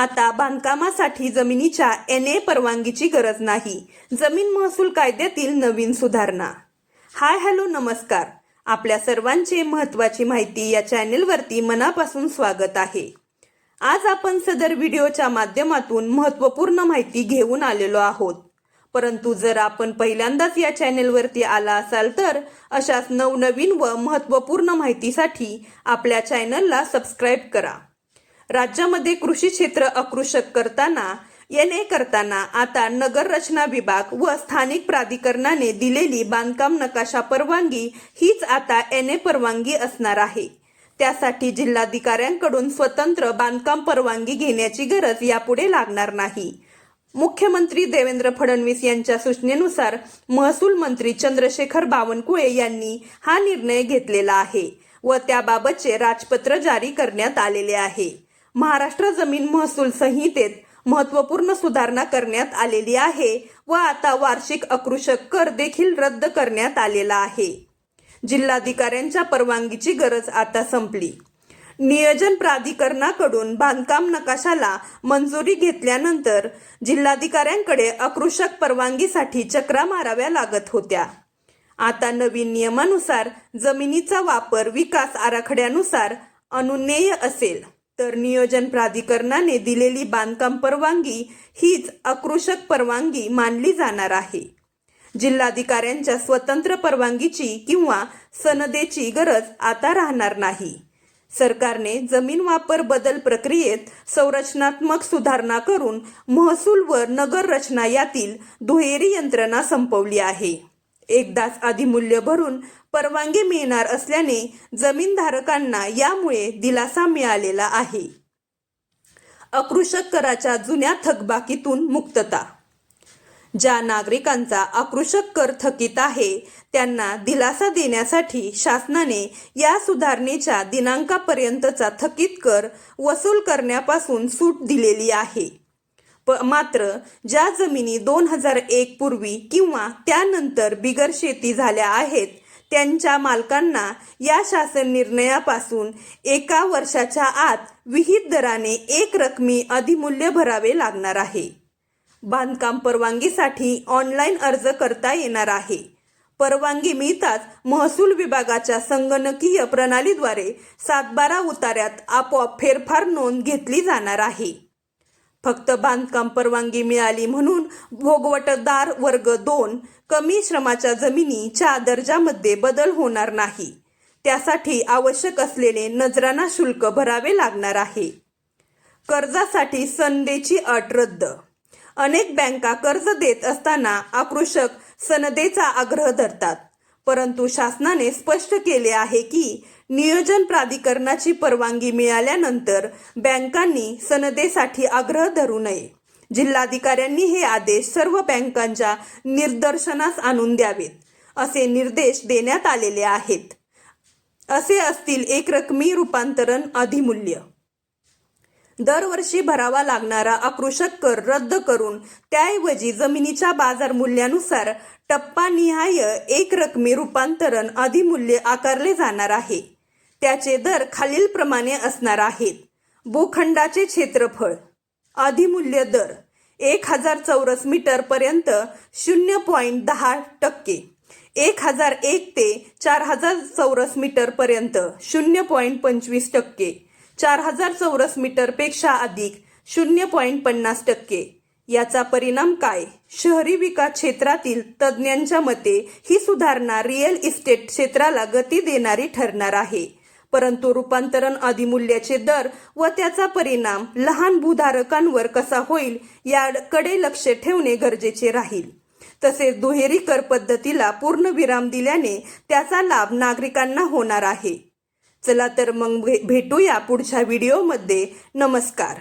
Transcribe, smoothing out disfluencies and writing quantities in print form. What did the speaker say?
आता बांधकामासाठी जमिनीच्या NA परवानगीची गरज नाही. जमीन महसूल कायद्यातील नवीन सुधारणा. हाय हॅलो नमस्कार. आपल्या सर्वांचे महत्त्वाची माहिती या चॅनेलवरती मनापासून स्वागत आहे. आज आपण सदर व्हिडिओच्या माध्यमातून महत्त्वपूर्ण माहिती घेऊन आलेलो आहोत. परंतु जर आपण पहिल्यांदाच या चॅनेलवरती आला असाल तर अशाच नवनवीन व महत्त्वपूर्ण माहितीसाठी आपल्या चॅनलला सबस्क्राईब करा. राज्यामध्ये कृषी क्षेत्र अकृषक करताना NA करताना आता नगर रचना विभाग व स्थानिक प्राधिकरणाने दिलेली बांधकाम नकाशा परवानगी हीच आता NA परवानगी असणार आहे. त्यासाठी जिल्हाधिकाऱ्यांकडून स्वतंत्र बांधकाम परवानगी घेण्याची गरज यापुढे लागणार नाही. मुख्यमंत्री देवेंद्र फडणवीस यांच्या सूचनेनुसार महसूल मंत्री चंद्रशेखर बावनकुळे यांनी हा निर्णय घेतलेला आहे व त्याबाबतचे राजपत्र जारी करण्यात आलेले आहे. महाराष्ट्र जमीन महसूल संहितेत महत्त्वपूर्ण सुधारणा करण्यात आलेली आहे व आता वार्षिक अकृषक कर देखील रद्द करण्यात आलेला आहे. जिल्हाधिकाऱ्यांच्या परवानगीची गरज आता संपली. नियोजन प्राधिकरणाकडून बांधकाम नकाशाला मंजुरी घेतल्यानंतर जिल्हाधिकाऱ्यांकडे अकृषक परवानगीसाठी चक्रा माराव्या लागत होत्या. आता नवीन नियमानुसार जमिनीचा वापर विकास आराखड्यानुसार अनुज्ञेय असेल तर नियोजन प्राधिकरणाने दिलेली बांधकाम परवानगी हीच अकृषक परवानगी मानली जाणार आहे. जिल्हाधिकाऱ्यांच्या स्वतंत्र परवानगीची किंवा सनदेची गरज आता राहणार नाही. सरकारने जमीन वापर बदल प्रक्रियेत संरचनात्मक सुधारणा करून महसूल व नगर रचना यातील दुहेरी यंत्रणा संपवली आहे. एकदाच अधिमूल्य भरून परवानगी मिळणार असल्याने जमीनधारकांना यामुळे दिलासा मिळालेला आहे. अकृषक कराच्या जुन्या थकबाकीतून मुक्तता. ज्या नागरिकांचा अकृषक कर थकीत आहे त्यांना दिलासा देण्यासाठी शासनाने या सुधारणेच्या दिनांकापर्यंतचा थकीत कर वसूल करण्यापासून सूट दिलेली आहे. मात्र ज्या जमिनी 2001 पूर्वी किंवा त्यानंतर बिगर शेती झाल्या आहेत त्यांच्या मालकांना या शासन निर्णयापासून 1 वर्षाच्या आत विहित दराने एक रकमी अधिमूल्य भरावे लागणार आहे. बांधकाम परवानगीसाठी ऑनलाईन अर्ज करता येणार आहे. परवानगी मिळताच महसूल विभागाच्या संगणकीय प्रणालीद्वारे 7/12 उतार्यात आपोआप फेरफार नोंद घेतली जाणार आहे. फक्त बांधकाम परवानगी मिळाली म्हणून भोगवटदार वर्ग 2 कमी श्रमाच्या जमिनीच्या दर्जामध्ये बदल होणार नाही. त्यासाठी आवश्यक असलेले नजराना शुल्क भरावे लागणार आहे. कर्जासाठी सनदेची अट रद्द. अनेक बँका कर्ज देत असताना अकृषक सनदेचा आग्रह धरतात. परंतु शासनाने स्पष्ट केले आहे की नियोजन प्राधिकरणाची परवानगी मिळाल्यानंतर बँकांनी सनदेसाठी आग्रह धरू नये. जिल्हाधिकाऱ्यांनी हे आदेश सर्व बँकांच्या निदर्शनास आणून द्यावेत असे निर्देश देण्यात आलेले आहेत. असे असतील एकरकमी रूपांतरण अधिमूल्य. दरवर्षी भरावा लागणारा अकृषक कर रद्द करून त्याऐवजी जमिनीच्या बाजार मूल्यानुसार टप्पानिहाय एकरकमी रूपांतरण अधिमूल्य आकारले जाणार आहे. त्याचे दर खालीलप्रमाणे असणार आहेत. भूखंडाचे क्षेत्रफळ. अधिमूल्य दर 1000 चौरस मीटर पर्यंत 0.10%. 1001 ते 4000 चौरस मीटर पर्यंत 0.25%. 4000 चौरस मीटर पेक्षा अधिक 0.50%. याचा परिणाम काय? शहरी विकास क्षेत्रातील तज्ज्ञांच्या मते ही सुधारणा रिअल इस्टेट क्षेत्राला गती देणारी ठरणार आहे. परंतु रूपांतरण अधिमूल्याचे दर व त्याचा परिणाम लहान भूधारकांवर कसा होईल याकडे लक्ष ठेवणे गरजेचे राहील. तसेच दुहेरी कर पद्धतीला पूर्णविराम दिल्याने त्याचा लाभ नागरिकांना होणार आहे. चला तर मग भेटूया पुढच्या व्हिडिओमध्ये. नमस्कार.